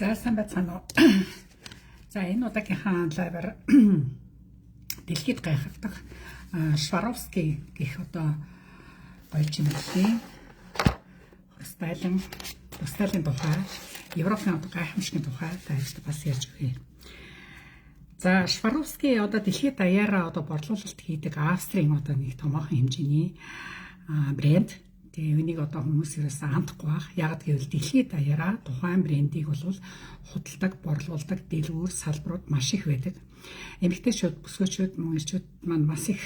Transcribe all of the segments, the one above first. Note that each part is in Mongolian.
За сайн байцгаана уу. За энэ удаагийнхаа лайваар дэлхийд гайхалдаг Сваровский гэх одоо гоё чимээлийн Сталин тухай, Европын гайхамшигын тухай таашд бас ярьж өгье. За Сваровский одоо дэлхийд даяараа одоо борлуулалт хийдэг Австрийн одоо нэг томоохон хэмжээний брэнд. Тэгээ энийг одоо хүмүүс ерөөсөө андахгүй байх. Яг гэвэл дэлхийд даяараа тухайн брендийг бол худалдаг, борлуулдаг дэлгүүр салбарууд маш их байдаг. Эмэгтэйчүүд, бүсгүйчүүд, мөнгөчүүд маань маш их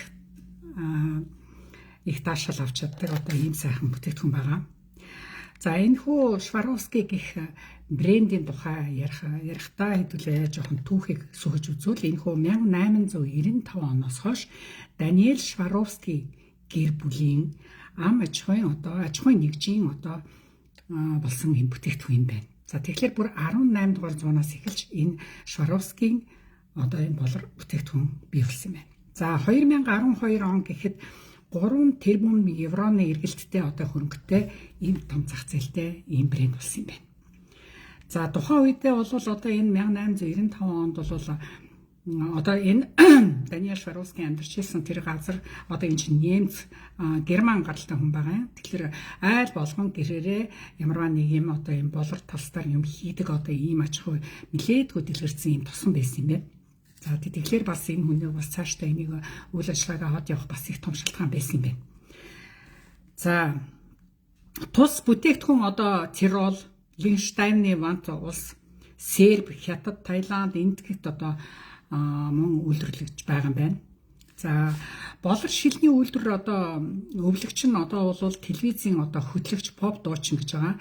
таашаал авч чаддаг одоо ийм сайхан бүтээгдэхүүн байгаа. За энэ хүү Сваровский гэх брендийн тухай ярихдаа хэдүүлээ жоохон түүхийг сөхөж үзвэл энэ хүү 1895 оноос хойш Даниэль Сваровский гэр бүлийн ам аж ахуйн нэгжийн одоо болсон энэ бүтээгдэхүүн байна. За тэгэхээр бүр 18 дугаар зуунаас эхэлж энэ Сваровскийн одоо энэ болор бүтээгдэхүүн бий болсон юм байна. За 2012 он гэхэд 3 тэрбум евроны эргэлттэй одоо хөрөнгөтэй ийм том зах зээлтэй ийм брэнд болсон юм байна. За тухайн үедээ бол одоо энэ 1895 онд бол одоо энэ Даниэль Сваровский амьдарч ирсэн тэр газар одоо энэ чинь Немц Герман гаралтай хүн байгаа юм. Тэгэхээр айл болгон гэрээрээ ямарваа нэг юм одоо юм болор талстаар юм хийдэг одоо ийм аж ахуй нэлээдгүй дэлгэрсэн юм тусан байсан юм байна. За тэгэхээр бас энэ хүнийг бас цаашдаа энийг үйл ажиллагаагаа хад явах бас их том шалтгаан байсан юм байна. За тус бүтээгдэхүүн одоо Тирол, Линштейны Вант улс, Серб, Хятад, Таиланд, Индгэт одоо мөн үйлдвэрлэж байгаа юм байна. За болор шилний үйлдвэр одоо өвлөгч нь одоо бол телевизийн одоо хөтлөгч поп дуучин гэж байгаа.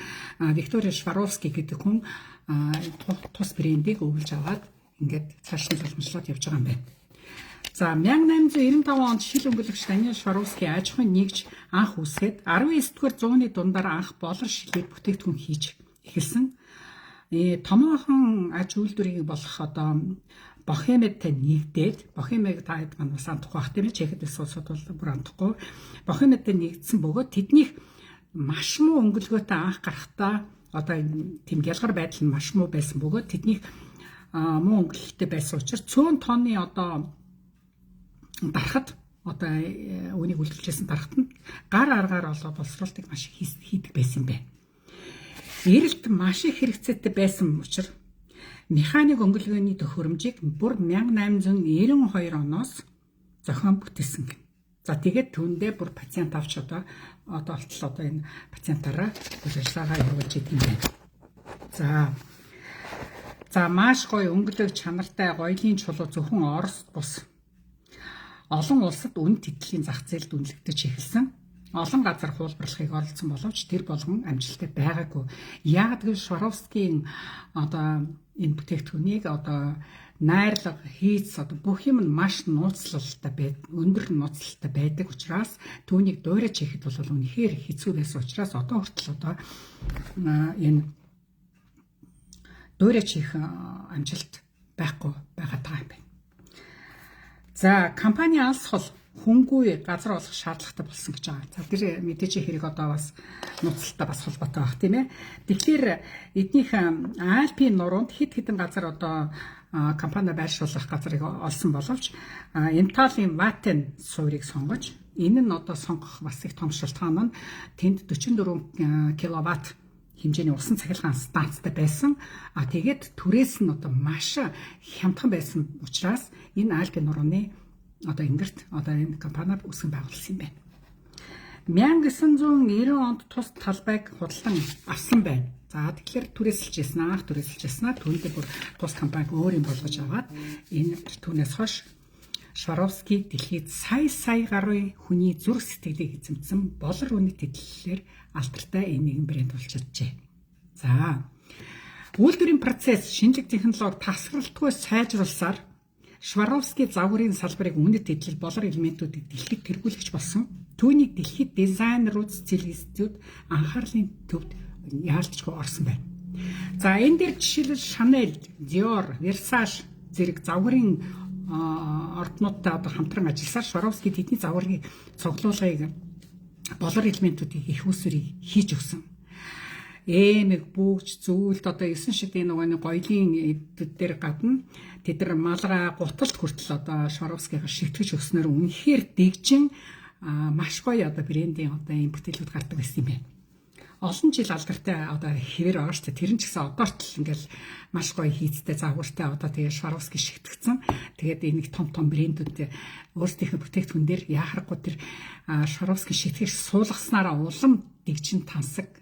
Виктория Сваровский гэдэг хүн тус брендийг өвлж аваад ингээд цааш нь залмжлаад явж байгаа юм байна. За 1895 онд шил өнгөлөгч Даниэль Сваровский аж ахуйн нэгж анх үүсгээд 19-р зууны дундаар анх болор шилийг бүтээгдэхүүн хийж эхэлсэн. Томоохон аж үйлдвэрийг болох одоо Бохемедтэй нэгдээд Бохемег таад маань бас андахгүй бах тийм ээ Чехэд улсууд бол бүр андахгүй. Бохемедтэй нэгдсэн бөгөөд тэднийх маш муу өнгөлгөөтэй анх гарахтаа одоо тийм гялгар байдал нь маш муу байсан бөгөөд тэднийх муу өнгөлөлттэй байсан учраас 100 тонны одоо дарахад одоо үнийг үйлдвэрлэжсэн дарахад нь гар аргаар боловсруулалтыг маш их хийдэг байсан юм байна. Эрэлт маш их хэрэгцээтэй байсан учраас механик өнгөлгөөний төхөөрөмжийг бүр 1892 оноос зохион бүтээсэн гэнэ. За тэгээд түүндээ бүр пациент авч одоо энэ пациентаараа үйл ажиллагаа явуулж идэв юм байна. За маш гоё өнгөлөг чанартай гоёлын чулуу зөвхөн Оросд бус олон улсад үн тэтгэлийн зах зээлд үнэлэгдэж эхэлсэн. Олон газар хуулбарлахыг оролцсон боловч тэр болгон амжилттай байгаагүй. Яг гэвэл Сваровскийн одоо энэ бүтээгдэхүүнийг одоо найрлага хийц одоо бүх юм нь маш нууцлалтай өндөр нууцлалтай байдаг учраас түүнийг дуурайж хийхэд бол үнэхээр хэцүү байсан учраас одоо хүртэл одоо энэ дуурайж хийх амжилт байхгүй байгаа юм байна. За компани алс хол хөнгүй газар болох шаардлагатай болсон гэж байгаа. За тэр мэдээж хэрэг одоо бас нууцлалтай бас холбоотой байх тийм ээ. Тэгэхээр эднийх Альпийн нуруунд хэд хэдэн газар одоо компани байршуулах газрыг олсон боловч Инталийн Ватен суурийг сонгож энэ нь одоо сонгох бас их том шалтгаан нь тэнд 44 киловатт хэмжээний усан цахилгаан станцтай байсан. Тэгээд түрээс нь одоо маш хямдхан байсан учраас энэ Альпийн нурууны одоо ингэрт одоо энэ компаниар үүсгэн байгуулсан юм байна. 1990 онд тус талбайг худалдан авсан байна. За тэгэхээр түрээсэлж яснаа түүндээ бүр тус компаниг өөр юм болгож аваад энэ түүнээс хойш Сваровский дэлхийд сая гаруй хүний зүрх сэтгэлийг эзэмдсэн болор үнэт тэтгэлээр алдартай энэ нэгэн брэнд болж чаджээ. За үйлдвэрийн процесс шинжлэх технологи тасралтгүй сайжруулсаар Сваровский загварын салбарыг үнэт эдлэл болор элементүүдийг дэлхийд тэргүүлэгч болсон. Түүнийг дэлхийд дизайнерууд, стилистүүд анхаарлын төвд яалтчгүй орсон байна. За энэ дээр жишээлбэл Chanel, Dior, Versace зэрэг загварын орднуудтай одоо хамтран ажилласаар Сваровский тэдний загварын цуглуулгыг болор элементүүдийг их усүрийг хийж өгсөн. эмэг, бүгж, зүйлд одоо 9 шиг энэ нөгөө гоёлын эдүүд дээр гадна тэд нар малгай гуталд хүртэл одоо Шваровскигаар шигтгэж өгснөөр үнэхээр дэгжин маш гоё одоо брендийн одоо ийм бүтээлүүд гардаг байсан юм байна. Олон жил алдартай одоо хэвээр байгаа шүү дээ. Тэр нь ч гэсэн одоорт л ингээл маш гоё хийцтэй загвартай одоо тэгээ Шваровски шигтгэсэн. Тэгээд энэ том брэндүүд өөрсдийнхөө бүтээгдэхүүн дээр яхахгүй тэр Шваровски шигтгэж суулгаснараа улам дэгжин тансаг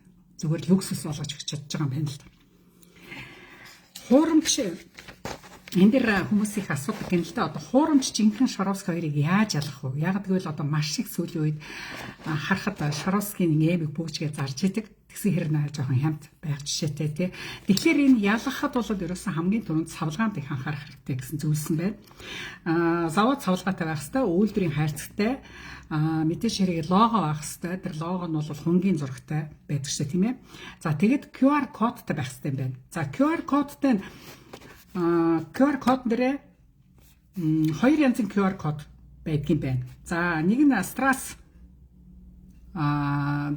зүгээр люксус болгож өгч чадж байгаа юм байна л да. Хуурамч энэ дэр хүмүүс их асуудаг юм л да. Одоо хуурамч жинхэнэ Шваровски хоёрыг яаж ялгах вэ? Яг гэвэл одоо маш их сүүлийн үед харахад Шваровскийн эмэг бүгжгээ зарж идэг. Тэгсэн хэрнээ жоохон хямд байх жишээтэй тий. Тэгэхээр энэ ялгахад бол ерөөсөн хамгийн түрүүнд савлгаанд их анхаарах хэрэгтэй гэсэн зүйлсэн байна. Завод савлгаатай байх хэвээр үйлдвэрийн хайрцагтай мэдээж хэрэг лого байх хэвээр. Тэр лого нь бол хунгийн зурагтай байдаг шүү тийм ээ. За тэгээд QR кодтай байх хэвээр байна. За QR кодтай QR код нэрээ хоёр янзын QR код байдгийн байна. За нэг нь Astras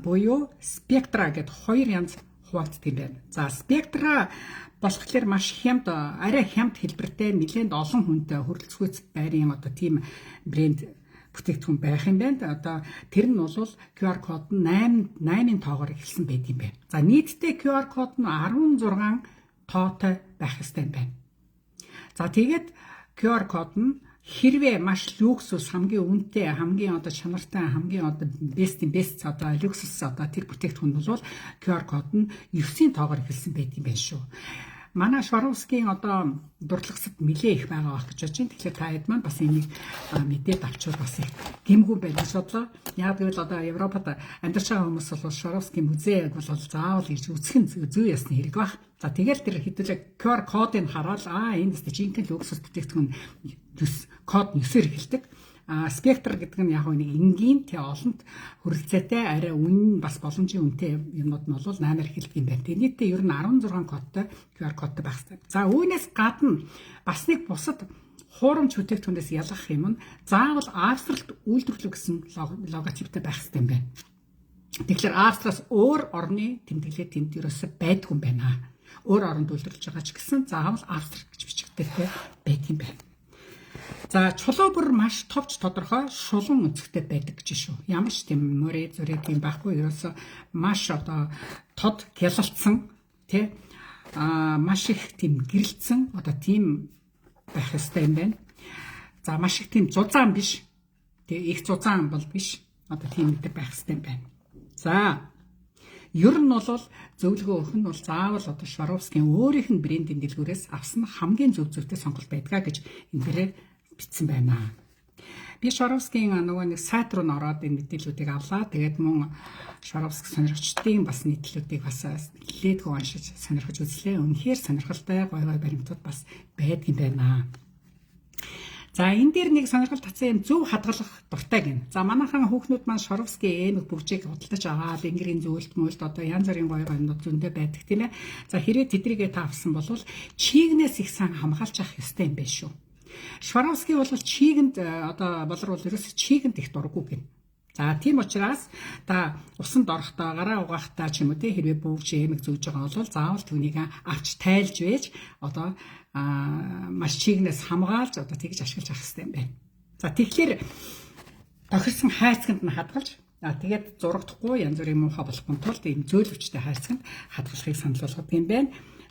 буюу Spectra гэдэг хоёр янз хуваагддаг юм байна. За Spectra болохоор маш хямд, арай хямд хэлбэртэй, нэлээд олон хүнтэй хөрөлцгөөц байрын одоо тийм брэнд бүтээгдэхүүн байх юм байна. Одоо тэр нь бол QR код нь 8 тоогоор эхэлсэн байт юм байна. За нийтдээ QR код нь 16 тоотой байх ёстой юм байна. За тэгээд QR код нь хэрвээ маш люксус хамгийн үнэтэй, хамгийн одоо чанартай, хамгийн одоо best одоо люксус одоо тэр бүтээгдэхүүн бол QR код нь 9-ийн тоогоор эхэлсэн байт юм байна шүү. Манай Шваровскийн одоо дурдлагсад нэлээ их байгаа байх гэж бодож байна. Тэгэхээр та хэд маань бас энийг мэдээд авчвал бас их гэмгүй байх гэж бодлоо. Яг гэвэл одоо Европод амьдарч байгаа хүмүүс бол Шваровскийн музейг бол заавал ирж үзэх нь зүй ясны хэрэг баг. За тэгэл тэр хэдүүлээ QR кодыг хараад энэ тест жинхэнэ люксус бүтээгдэхүүн код 9-ээр эхэлдэг. Spectra гэдэг нь яг нэг энгийн тэ олонт хөрөлцөөтэй арай үнэн бас боломжийн үнэтэй юмнууд нь бол 8-аар эхэлдэг юм байна. Нийтдээ ер нь 16 кодтой QR кодтой байх хэрэгтэй. За үүнээс гадна бас нэг бусад хуурамч бүтээгдэхүүнээс ялгах юм нь заавал Австралид үйлдвэрлэв гэсэн логотиптэй байх хэрэгтэй юм байна. Тэгэхээр Австраас өөр орны тэмдэглэл тэнд ерөөсөй байдгүй юм байна. Өөр оронд үйлдвэрлэж байгаа ч гэсэн заавал Австрал гэж бичигдэх байдаг юм байна. За чулуу бүр маш товч тодорхой шулуун өнцгтэй байдаг гэж шүү. Ямар ч тийм мөрөө зүрээ тийм байхгүй. Ерөөсө маш одоо тод гялалцсан тий маш их тийм гэрэлтсэн одоо тийм байх ёстой юм байна. За маш их тийм зузаан биш. Тэгээ их зузаан бол биш. Одоо тийм мэдээ байх ёстой юм байна. За ер нь бол зөвлөгөө өгөх нь бол заавал одоо Шваровскийн өөрийнх нь брендийн дэлгүүрээс авсан хамгийн зөвтэй сонголт байдгаа гэж энэ дээрээ бичсэн байна. Би Шваровскийн нөгөө нэг сайт руу ороод энэ мэдээллүүдийг авлаа. Тэгээд мөн Шваровски сонирхчдын бас нийтлүүдийг бас нэлээдгүй уншиж сонирхож үзлээ. Үнэхээр сонирхолтой гоё баримтууд бас байдаг юм байна. За энэ дээр нэг сонирхол татсан юм зөв хадгалах дуртай гин. За манайхан хүүхнүүд маань Шваровски эмэг бүгжийг худалдаж аваад ингэрийн зөвлөлт мөлд одоо янз бүрийн гоё юмнууд зөндөө байдаг тийм ээ. За хэрвээ тэдрийгээ таавсан бол чигнээс их сайн хамгаалж авах ёстой юм байна шүү. Шваровски бол чигэнд одоо болрол ерөөс чигэнд их дурггүй гин. За тийм учраас та усанд орохдоо гараа угаахтаа ч юм уу те хэрвээ бүгж эмэг зүүж байгаа бол заавал түүнийг авч тайлж байж одоо маш чигнээс хамгаалж одоо тэгж ашиглаж авах хэрэгтэй юм байна. За тэгэхээр тохирсон хайцганд нь хадгалж тэгээд зурагдахгүй янз бүрийн муухай болохын тулд ийм зөөлөвчтэй хайцганд хадгалахыг санал болгодог юм байна.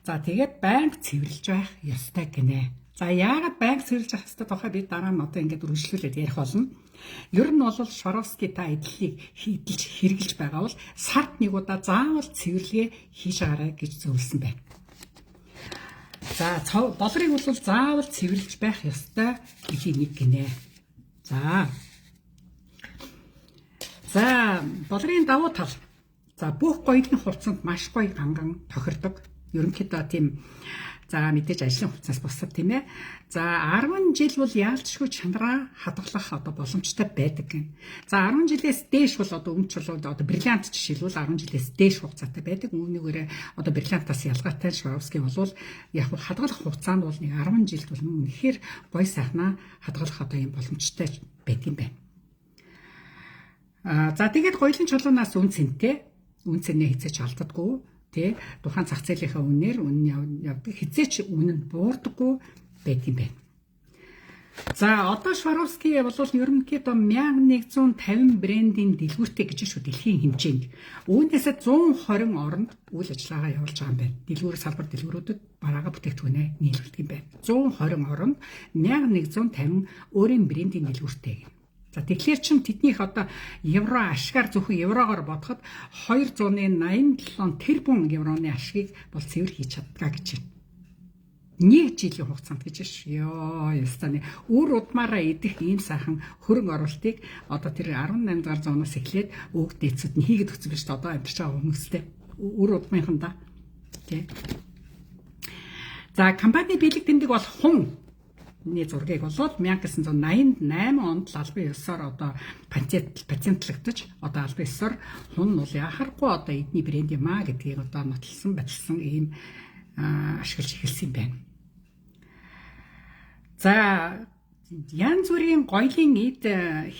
За тэгээд банк цэвэрлж байх ёстой гинэ. За яагаад банк цэвэрлж авах ёстой тухай би дараа нь одоо ингээд үргэлжлүүлээд ярих болно. Ер нь бол Шваровски та эдлийг хийдэлж хэрглэж байгаа бол сард нэг удаа заавал цэвэрлэгээ хийж агаарай гэж зөвлөсөн байна. За болрыг бол заавал цэвэрлж байх ёстой гэхийн нэг гинэ. За болрын давуу тал. За бүх гоёлын хувцанд маш гоё ганган тохирдог. Ерөнхийдөө тийм за мэдээж ажлын хувцас бусад тийм ээ. За 10 жил бол яалчгүй чанараа хадгалах одоо боломжтой байдаг гэн. За 10 жилээс дээш бол одоо өмч бол одоо бриллиант жишээлбэл 10 жилээс дээш хугацаатай байдаг. Үүнийгээрээ одоо бриллиантаас ялгаатай Шваровски бол яг хадгалах хугацаанд бол нэг 10 жилд бол үнэхээр гоё сайхнаа хадгалах одоо юм боломжтой байдаг юм байна. За тэгээд гоёлын чулуунаас үн цэнтэй, үн цэнээ хэзээ ч алддаггүй. тий тухайн зах зээлийнхаа үнээр үнэн явдаг хизээч үнэнд буурдаггүй байт юм байна. За одоо Сваровский бол ерөнхийдөө 1150 брендийн дэлгүүртэй гэж шүү дэлхийн хэмжээнд. Үүнээсээ 120 оронд үйл ажиллагаа явуулж байгаа юм байна. Дэлгүүр салбар дэлгүүрүүдэд бараага бүтээгдэхүүнээ нийлүүлдэг юм байна. 120 оронд 1150 өөрийн брендийн дэлгүүртэй. За тэгэхээр чин тэднийх одоо евро ашгаар зөвхөн еврогоор бодоход 287 тэрбум евроны ашгийг бол цэвэр хийж чаддгаа гэж байна. 1 жилийн хугацаанд гэж ш. Ёо, ястаны үр удмаараа идэх ийм сайхан хөрөнгө оруулалтыг одоо тэр 18 дугаар зуунаас эхлээд өг дээдсүүд нь хийгээд өгсөн биш одоо амьдарч байгаа хүмүүстэй. Үр удмынхандаа. Тэ. За компани биелэг тэмдэг бол Хунны зургийг бол 1988 онд албан ёсоор одоо патентлагдаж одоо албан ёсоор Хун бол яхахгүй одоо эдний брэнд юм а гэдгийг одоо нотолсон батлсан ийм ашиглаж эхэлсэн юм байна. За янз бүрийн гоёлын эд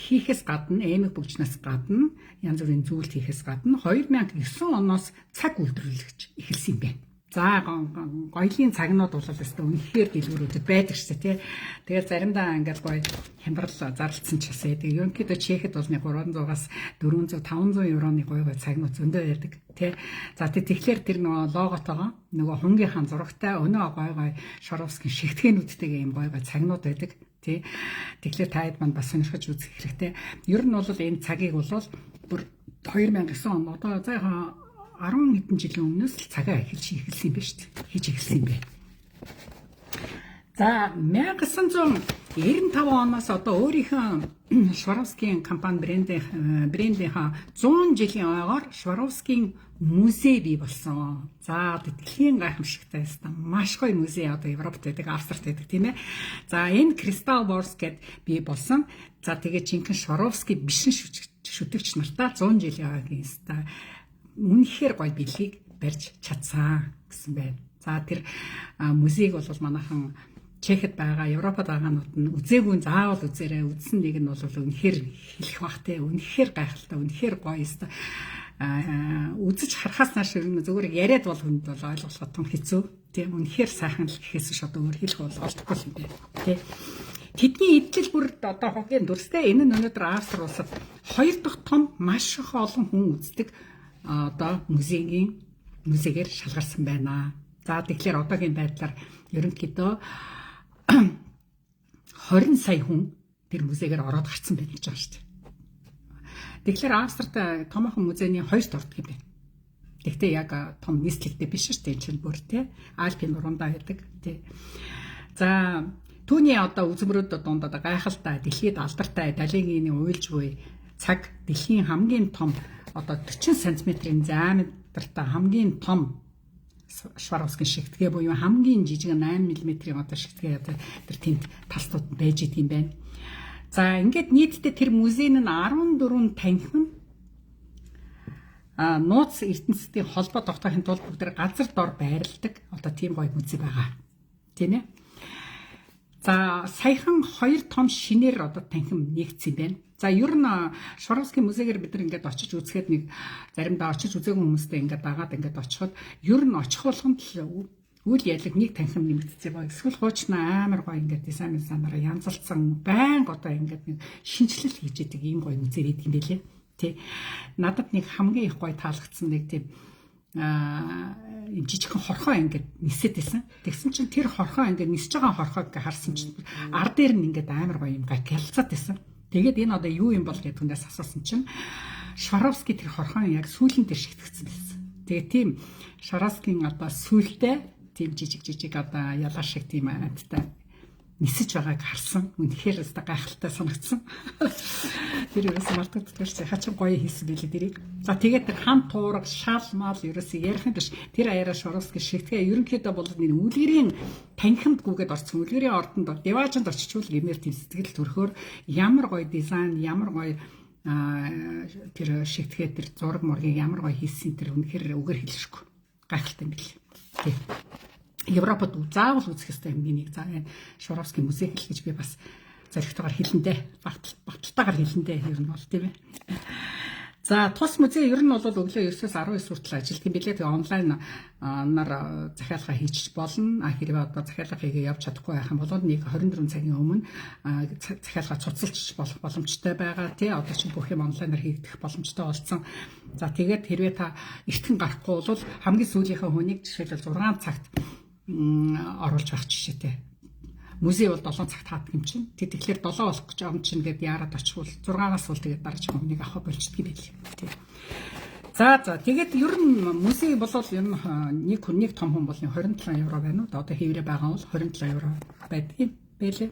хийхээс гадна эмэг бүгжнээс гадна янз бүрийн зүйлс хийхээс гадна 2009 оноос цаг үйлдвэрлэж эхэлсэн юм байна. За гоёлын цагнууд бол өстой үнэхээр дэлгүүрүүдэд байдаг шүү дээ тий. Тэгээд заримдаа ингээд гоё хямрал зарлцсан ч гэсэн тэгээд ерөнхийдөө Чехэд бол 300-аас 400 500 евроны гоё цагнууд зөндөө байдаг тий. За тэгэхээр тэр нөгөө логотойгоо нөгөө хунгийнхаа зурагтай өнөө гоё Шаровскийн шигтгээнүүдтэйгээ юм гоё цагнууд байдаг тий. Тэгэхээр таад манд бас сонирхож үзэх хэрэгтэй. Ер нь бол энэ цагийг бол бүр 2009 он одоо зайхан 10 хэдэн жилийн өмнөөс л цагаа эхэлж эхэлсэн юм байна шүү дээ. Хийж эхэлсэн юм байна. За 1995 оноос одоо өөрийнхөө Сваровскийн компани брендийнхаа 100 жилийн ойгоор Сваровскийн музей бий болсон. За дэлхийн гайхамшигтай байсан. Маш гоё музей одоо Европт байдаг, Австрид байдаг тийм ээ. За энэ Crystal Wars гэд бий болсон. За тэгээ жинхэнэ Сваровский бишин шүтэгч нартаа 100 жилийн ойгийн ста үнэхээр гоё бэлгийг барьж чадсан гэсэн байна. За тэр музейг бол манайхан Чехэд байгаа, Европод байгаанууд нь үзээгүй заавал үзээрэй. Үзсэн нэг нь бол үнэхээр хэлэх бахтай, үнэхээр гайхалтай, үнэхээр гоё ёстой. Үзэж харахаас нааш зүгээр яриад бол хүнд бол ойлгоход том хэцүү. Тийм үнэхээр сайхан л гэхээс ш одоо өөр хэлэх бол олдохгүй юм байна. Тийм. Тэдний эдлэл бүр одоо хогийн дүрстэй энэ нь өнөөдөр Австри улсад 2 дахь том маш их олон хүн үздэг одоо музейгээр шалгарсан байна. За тэгэхээр одоогийн байдлаар ерөнхийдөө 20 сая хүн тэр музейгээр ороод гарсан байна гэж байгаа шүү дээ. Тэгэхээр Австрид томоохон музейний 2-т ордог юм байна. Гэхдээ яг том нийслэлтэй биш шүү дээ. Энэ чинь бүр тий Альпийн нуруундаа байдаг тий. За түүний одоо үзмөрөд донд одоо гайхалтай дэлхийд алдартай Далигийн уйлж буй цаг дэлхийн хамгийн том одоо 40 см-ийн диаметртай хамгийн том Сваровскийн шигтгээ буюу хамгийн жижиг 8 мм-ийн одоо шигтгээ одоо тэр тэнд тастууд байж идэм байна. За ингээд нийтдээ тэр музей нь 14 танхим нууц ертөнцийн холбоо тогтоохын тулд бүгд газар дор байрладаг одоо тийм гоё музей байгаа. Тийм ээ. За саяхан 2 том шинээр одоо танхим нэгдсэн юм байна. За ер нь Сваровскийн музейгээр бид нар ингээд очиж үзэхэд нэг заримдаа очиж үзээгүй хүмүүстэй ингээд дагаад ингээд очиход ер нь очих болгонд л үйл ялэг нэг танхим нэмэгдсэн баг. Эсвэл хуучин амар гоё ингээд дизайнаар янзалцсан байнга одоо ингээд нэг шинжилэл хийж идэг ийм гоё музей гэдэг юм байлээ. Тэ. Надад нэг хамгийн их гоё таалагдсан нэг тийм жижигхэн хорхоо ингээд нисээд байсан. Тэгсэн чинь тэр хорхоо ингээд нисэж байгаа хорхоог харсан чинь ар дээр нь ингээд амар гоё юм гялцаад байсан. Тэгээд энэ одоо юу юм бол гэдэг хүнээс асуусан чинь Сваровский тэр хорхон яг сүүлэн дээр шигтгэсэн байсан. Тэгээд тийм Сваровскийн одоо сүултээ тийм жижиг одоо ялгар шиг тийм амттай нисэж байгааг харсан. Үнэхээр өстой гайхалтай санагдсан. Тэр ерөөсөө мартагддаггүй шүү. Хачин гоё хийсэн билээ дэрийг. За тэгээд тэр хам туураг шал мал ерөөсөө ярих юм биш. Тэр аяараа Сваровский шигтгээ ерөнхийдөө бол энэ үлгэрийн танхимд гүгээд орсон. Үлгэрийн ордонд деважинд очичвол гэмээр тийм сэтгэл төрхөөр ямар гоё дизайн, ямар гоё тэр шигтгээ тэр зураг мургийг ямар гоё хийсэн тэр үнэхээр үгээр хэлшгүй. Гайхалтай юм билээ. Тийм. Европод заавал үзэх ёстой юмгийн нэг за Сваровскийн музей гэж би бас зоригтойгоор хэлэндээ, баталтайгаар хэлэндээ ер нь бол тийм ээ. За тус музей ер нь бол өглөө 9-өөс 19 хүртэл ажилладаг юм билээ. Тэгээ онлайн нар захиалга хийж болно. Хэрвээ одоо захиалга хийгээ явж чадахгүй байх юм бол нэг 24 цагийн өмнө захиалга цуцалж болох боломжтой байгаа тий. Одоо чи бүх юм онлайнаар хийгдэх боломжтой болсон. За тэгээд хэрвээ та эртхэн гарахгүй бол хамгийн сүүлийнхээ хүнийг жишээлбэл 6 цагт оруулж байх жишээтэй. Музей бол 7 цагт хаадаг юм чинь. Тэгэхээр 7 болох гэж юм чинь гээд яарад очихвол 6-аас бол тэгээд дараач хүнийг авах болчихдөг юм байл. Тий. За тэгээд ер нь музей бол нэг том хүн бол 27 евро байна уу? Одоо хэврээ байгаа бол 27 евро байдаг юм байлээ.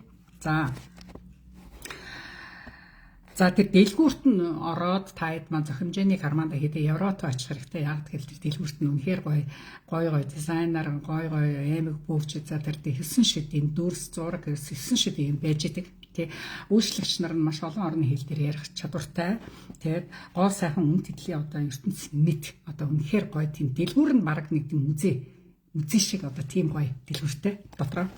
За тэр дэлгүүрт нь ороод таад маань зохимжооны карманда хэдэ Европт очих хэрэгтэй. Яг тэгэхээр дэлгүүрт нь үнэхээр гоё дизайнер, гоё эмэг бөвч за тэр 9 шидийн дүрс зураг 9 шидийн байж идэг. Тэ үйлчлэгч нар нь маш олон орны хэл дээр ярих чадвартай. Тэгээд гоо сайхан үн тэтгэлийн одоо ертөнц мэд одоо үнэхээр гоё тийм дэлгүүр нь баг нэг тийм музей шиг одоо тийм гоё дэлгүүртэй дотроо.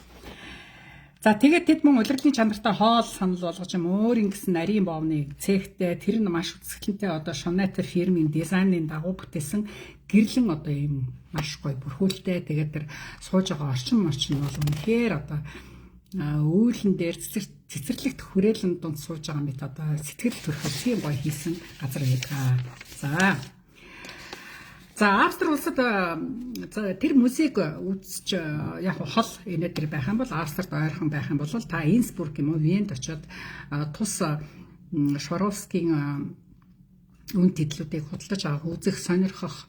За тэгээд тэд мөн улирлын чанартай хоол санал болгож юм өөр ингэсэн нарийн боовны цэгтэй тэр нь маш үзэсгэлэнтэй одоо Шонетер фирмийн дизайнын дагуу бүтээсэн гэрлэн одоо ийм маш гоё бүрхүүлтэй тэгээд тэр сууж байгаа орчин бол үнэхээр одоо үйлэн дээр цэцэрлэгт хүрээлэн дунд сууж байгаа мэт одоо сэтгэл төрхөөр тийм гоё хийсэн газар байдаг. За Австри улсад тэр музейг үзэж яг хол энэдэр байх юм бол Австрид ойрхон байх юм бол та Инсбург юм уу Венд очоод тус Шваровскийн үн тэтлүүдийг худалдаж авах үзэх сонирхох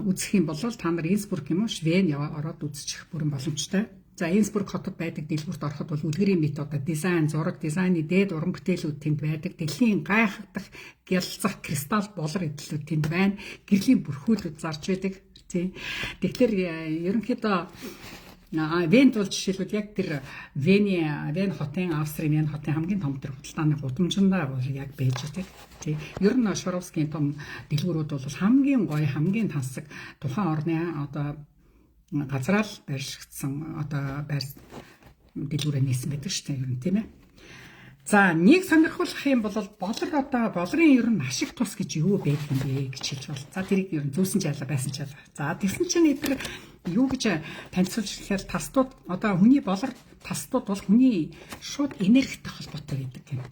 үзэх юм бол та нар Инсбург юм уу Вен ороод үзчих бүрэн боломжтой. За Инсбург хотод байдаг дэлгүүрт ороход бол үлгэрийн методод дизайн, зураг, дизайны дээд уран бүтээлүүд тэнд байдаг. Дэлхийн гайхагдах гялцах кристалл болор эдлүүд тэнд байна. Гэрлийн бүрхүүлүүд зарж байдаг. Тэгэхээр ерөнхийдөө Венд бол жишээлбэл яг тэр Вен хотын Австрийн Вен хотын хамгийн том тэр худалдааны гудамжиндаа бол яг байж байдаг. Ер нь Шваровскийн том дэлгүүрүүд бол хамгийн гоё, хамгийн тансаг тухайн орны одоо газраар байршигдсан одоо байр дэлгүүрээ нээсэн байдаг шүү дээ ер нь тийм ээ. За нэг сонирхолтой юм бол болрын ер нь ашиг тус гэж юу байдаг юм бэ гэж хэлж байна. За тэрийг ер нь зүүсэн жаалаа байсан ч ялаа. За тэгсэн чинь эдгээр юу гэж танилцуулж ирэхээр тастууд одоо хүний болор тастууд бол хүний шууд энергитэй холбоотой гэдэг юм.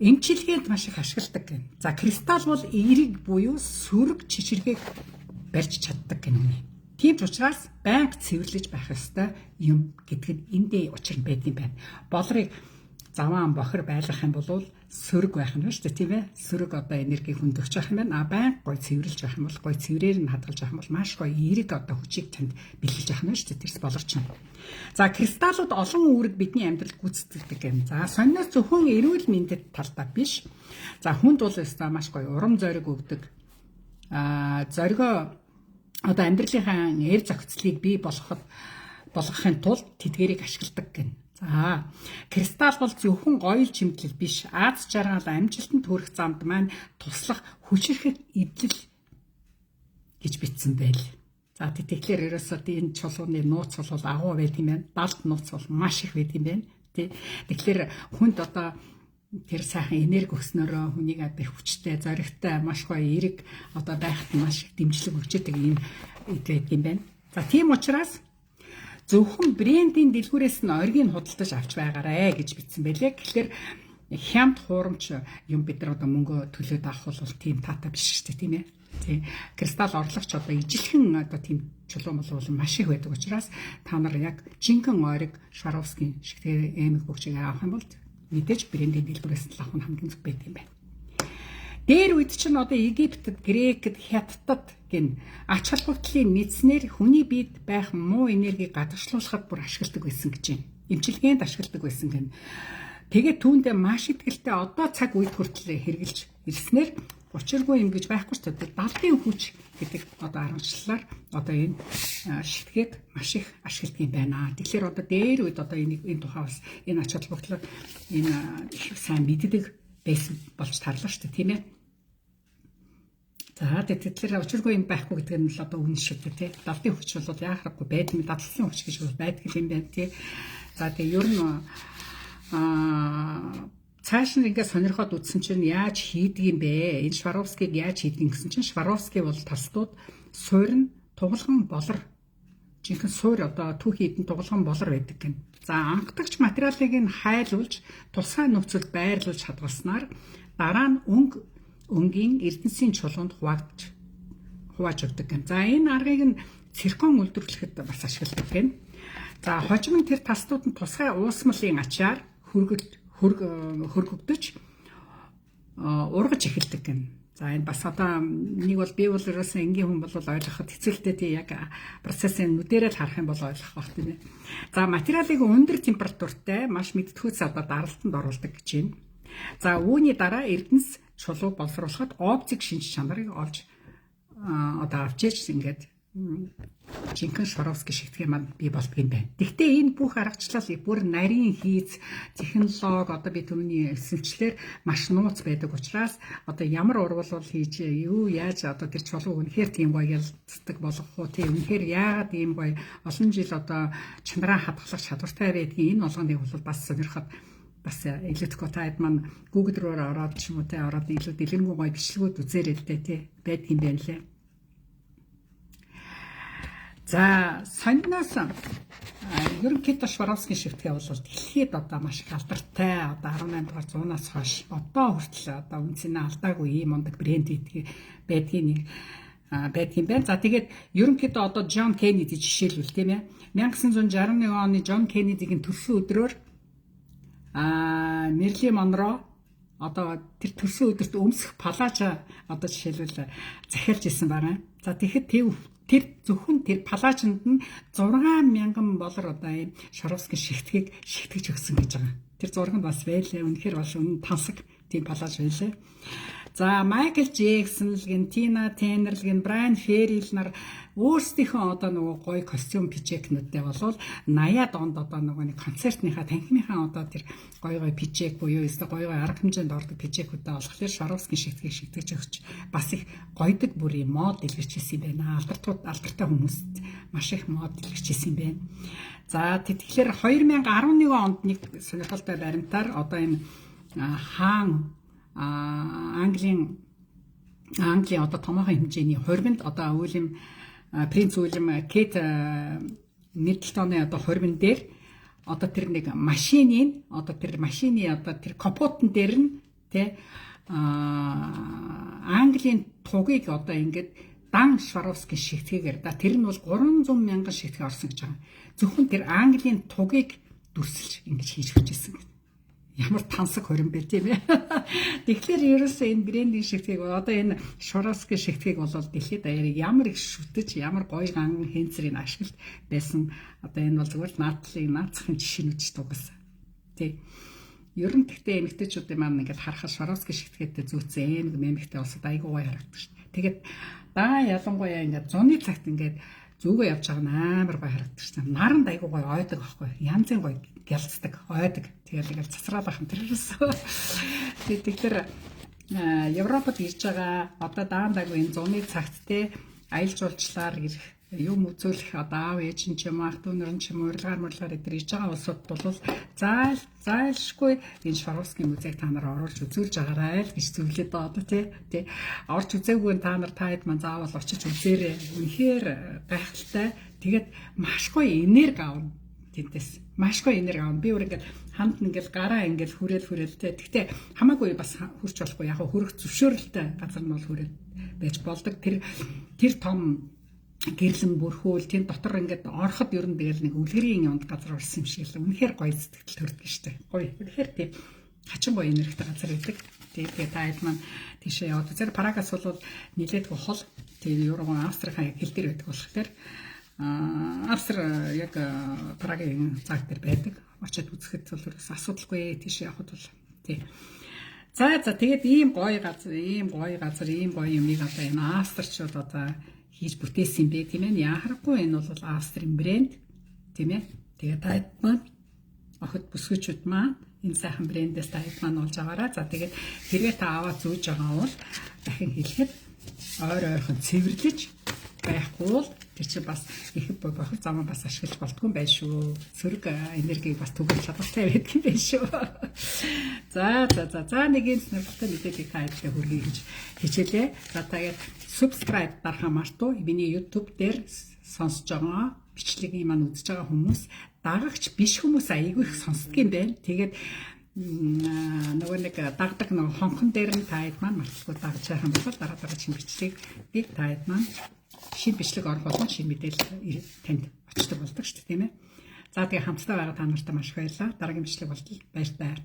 Эмчилгээнд маш их ашигладаг гэн. За кристалл бол эерэг буюу сөрөг чичиргээг барьж чаддаг гэнэ. Тийм ч учраас банк цэвэрлэж байх ёстой юм гэдг нь эндээ учир нь байдаг юм байна. Болрыг заваан бохир байлгах юм бол сөрөг байх нь шүү дээ тийм ээ. Сөрөг одоо энерги хөндөгч байх юм байна. Банк гой цэвэрлж байх юм бол гой цэврээр нь хадгалж байх юм бол маш гой эерэг одоо хүчийг танд бэлгэлж байх нь шүү дээ. Тэрс болорч нь. За кристаллууд олон үүрэг бидний амьдралд гүйцэтгэдэг юм. За сонноос зөвхөн эрүүл мэндэд талдаа биш. За хүнд бол өстой маш гой урам зориг өгдөг. Зоригоо одоо амьдралынхаа эр зохицлыг бий болгохын тулд тэдгэрийг ашигладаг гэнэ. За кристалл бол зөвхөн гоёл чимэглэл биш, аз жаргал амжилтанд хүрэх замд маань туслах хүчирхэг эдлэл гэж бичсэн байл. За тэгэхээр ерөөсөө энэ чулууны нууц бол агуу байт юм байна. Далд нууц бол маш их байт юм байна. Тэгэхээр хүнд одоо тэр сайхан энерги өгснөөрөө хүнийг их хүчтэй, зоригтой, маш гоё эерэг одоо байхад маш их дэмжлэг өгч байгаа юм байдаг юм байна. За тийм учраас зөвхөн брендийн дэлгүүрээс нь оргийг худалдаж авч байгаарэ гэж бичсэн байлээ. Тэгэхээр хямд хуурамч юм бид нар одоо мөнгө төлөөд авах бол тийм таатай биш шүү дээ тийм ээ. Тийм кристалл орлогч одоо ижилхэн одоо тийм чулуун бол маш их байдаг учраас та нар яг жинхэнэ ориг Шваровскийн шиг тэр эмэг бөгчийг авах юм бол мэдээж брендийн дэлгүүрээс нь авах нь хамгийн зөв байдаг юм байна. Дээр үед чинь одоо Египтэд, Грекэд, Хятадд гин ач холбогдлын мэдснээр хүний биед байх муу энергийг гадагшлуулахад бүр ашигладаг байсан гэж байна. Эмчилгээнд ашигладаг байсан гэн. Тэгээд түүндээ маш ихтэй одоо цаг үед хүртэл хэрэгжилж ирснээр учиргүй юм гэж байхгүй ч гэдэг далдын хүч гэдэг одоо аргачлалаар одоо энэ шитгээд маш их ашигладаг юм байна. Тэгэхээр одоо дээр үед одоо энэ тухайс энэ ач холбогдлыг энэ их сайн мэддэг байсан болж тарлаа шүү дээ тийм ээ. За тэгэхээр учиргүй юм байхгүй гэдэг нь л одоо үнэн шүү дээ тий. Далдын хүч бол яахахгүй байдаг юм дадлын хүч гэж бол байдаг юм байна тий. За тэгээ ер нь цааш нь ингээд сонирхоод үзсэн чинь яаж хийдэг юм бэ? Энэ Сваровскийг яаж хийдэг гэсэн чинь Сваровский бол тасдууд суур нь тугалган болор жинхэнэ суур одоо түүхий эдэн тугалган болор байдаг гэн. За анхдагч материалыг нь хайлуулж тусгай нөхцөлд байрлуулж хадгалснаар дараа нь өнгийн эрдэнсийн чулуунд хувааж өгдөг гэн. За энэ аргыг нь циркон үйлдвэрлэхэд бас ашигладаг гэн. За хожим нь тэр тасдууд нь тусгай уусмалын ачаар хөргөгдөж ургаж эхэлдэг гэн. За энэ бас одоо нэг бол би бол ерөөсөн энгийн хүн бол ойлгоход хэцүүлтэй тий яг процессын нүдэрээ л харах юм бол ойлгох бах тийм ээ. За материалыг өндөр температуртай маш мэддэхүйц одоо даралтанд оруулдаг гэж байна. За үүний дараа эрдэнэс чулуу боловсруулахад оптик шинж чанарыг олж одоо авч иж ингээд жинхэнэ Сваровский шигтгэн маань бий болдго юм байна. Гэхдээ энэ бүх аргачлал бүр нарийн хийц, технологи одоо би түрүүний эсвэлчлэр маш нууц байдаг учраас одоо ямар урвал хийж юу яаж одоо тэр чулуу үнэхээр тийм гоё ялцдаг болох уу тийм үнэхээр яагаад ийм гоё олон жил одоо чанараа хадгалах чадвартай байдгийг энэ болгоныг бол бас сонирхоод бас илүүдэхгүй таад маань Google руу ороод ч юм уу те ороод илүү дэлгэрэнгүй гоё бичлэгүүд үзээрэй л дээ тий байдаг юм байна лээ. За сонноос ерөнхийдөө Сваровский шигтгэн бол дэлхийд одоо маш их алдартай одоо 18 дугаар зуунаас хойш одоо хүртэл одоо үнцний алдаагүй ийм ундаг брэнд байдгийн байна. За тэгээд ерөнхийдөө одоо Джон Кеннеди жишээлбэл тийм ээ 1961 оны Джон Кеннедигийн төрсөн өдрөөр Мерлин Монро одоо тэр төрсөн өдөрт өмсөх палажа одоо жишээлбэл захиалж исэн байна. За тэгэхэд тэр зөвхөн тэр палажинд нь 6,000 доллар одоо энэ Сваровский шигтгэгийг шигтгэж өгсөн гэж байгаа. Тэр зураг нь бас байлаа. Үнэхээр бол үнэн тансаг тийм палаж байлаа. За Майкл Джексон л гин, Тина Тернер л гин, Брайан Ферри л нар өөрсдийнхөө одоо нөгөө гоё костюм пижекнүүдтэй болвол 80-аад онд одоо нөгөө нэг концертныхаа танхимынхаа одоо тэр гоё пижек буюу эсвэл гоё арга хэмжээнд ордог пижекүүдээ болохоор Сваровский шигтгэгийг шигтгэж өгч бас их гойдог бүрийн мод илэрчээсэн юм байна. Алдартай хүмүүст маш их мод илэрчээсэн юм байна. За тэгэхээр 2011 онд нэг сонирхолтой баримтаар одоо энэ хаан Английн одоо томоохон хэмжээний хувимд одоо принц Уильям Кейт Миддлтоны одоо хувимн дээр одоо тэр нэг машины одоо тэр капотн дээр нь тэ Английн тугийг одоо ингээд дан Сваровский шигтгээгээр тэр нь бол 300,000 шигтгэ орсон гэж байгаа. Зөвхөн тэр Английн тугийг дүрсэлж ингэж хийж өгчээсэн. Ямар тансаг хорин бэ тийм ээ. Тэгэхээр ерөөсөө энэ брендинг шигтгэгийг одоо энэ Сваровский шигтгэгийг бол дэлхийд даяар ямар их шүтэж, ямар гоё ган хэнцрийн ашиглалт байсан. Одоо энэ бол зүгээр наацхан жишээнүүд ч тугасан. Тий. Ер нь тэгтээ эмэгтэйчүүдийн маань ингээд харахад Сваровский шигтгээтэй зүүцэн эмэгтэй улсад айгүй гоё харагддаг шүү дээ. Тэгээд ялангуяа ингээд зуны цагт ингээд зүгөө явж байгаа нь амар гоё харагддаг шүү. Наранд айгүй гоё ойдог байхгүй. Янзын гоё гялцдаг, ойдог. Тэгээд цацраал ахын тэрээс. Тэгэхээр Европод ирж байгаа одоо даандагүй энэ зуны цагт те аялал жуулчлаар юм үзүүлэх одоо аав ээж нь ч юм ах дүүнэр нь ч юм урилгаар эдгээр ирж байгаа улсууд бол зайлшгүй энэ Сваровский музейг та нар оруулж үзүүлж байгаарай л гэж зөвлөд одоо тий орж үзээгүй та нар таад маань заавал очиж үзээрэй. Үнэхээр гайхалтай. Тэгээд маш гоё энерги авна. Тэнтэс маш гоё энерги авна. Би өөр ингээд ханд ингээд гараа ингээд хүрээл тий. Гэхдээ хамаагүй бас хурч болохгүй яг хөрөх зөвшөөрөлтэй газар нь бол хүрээд байж болдог. Тэр том гэрлэн бүрхүүл тийм дотор ингээд ороход ер нь тэгэл нэг үлгэрийн юмд газар орсон юм шиг л үнэхээр гоё сэтгэл төрдөг штэ. Гоё. Үнэхээр тийм хачин гоё энергитэй газар байдаг. Тэгээд таад маань тийшээ яваад үзэр Прагаас бол нилээд хол тэгээд Европын Австрийн хэл дээр байдаг болохоор Австри яг Прагийн цаг дээр байдаг. Очоод үзэхэд бол асуудалгүй тийшээ явахд бол тий. За тэгээд ийм гоё газар, ийм гоё юмыг одоо энэ австричууд одоо хийж бүтээсэн юм бэ тийм ээ. Яхахгүй энэ бол Австрийн брэнд тийм ээ. Тэгээд таад маань охид бүсгүйчүүд маань энэ сайхан брэндээс таад маань олж аваарай. За тэгээд хэрвээ та аваад зүүж байгаа бол дахин хэлэхэд ойрхон цэвэрлэж байхгүй бол Тэр чинь бас их бохир замаа бас ашиглаж болтгүй юм байна шүү. Сөрөг энергийг бас түгэл чадвартай байдаг юм байна шүү. За нэг юм сонирхолтой мэдээллийг та бүхэнд хүргэе гэж хичээлээ. За тэгээд subscribe дарахаа мартуу. Миний YouTube дээр сонсож байгаа бичлэгийн маань үзэж байгаа хүмүүс дагагч биш хүмүүс айгүй их сонсдог юм байна. Тэгээд нөгөө нэг дагдаг нөгөө хонхон дээр нь таад маань мартахгүй дагаж байгаа юм бол дараа чинь бичлэгийг таад маань шинэ бичлэг орох болгон шинэ мэдээлэл танд очдог болдог шүү дээ тийм ээ. За тэгээ хамтдаа байгаа та нартай маш их баярлалаа. Дараагийн бичлэг болтол баяртай.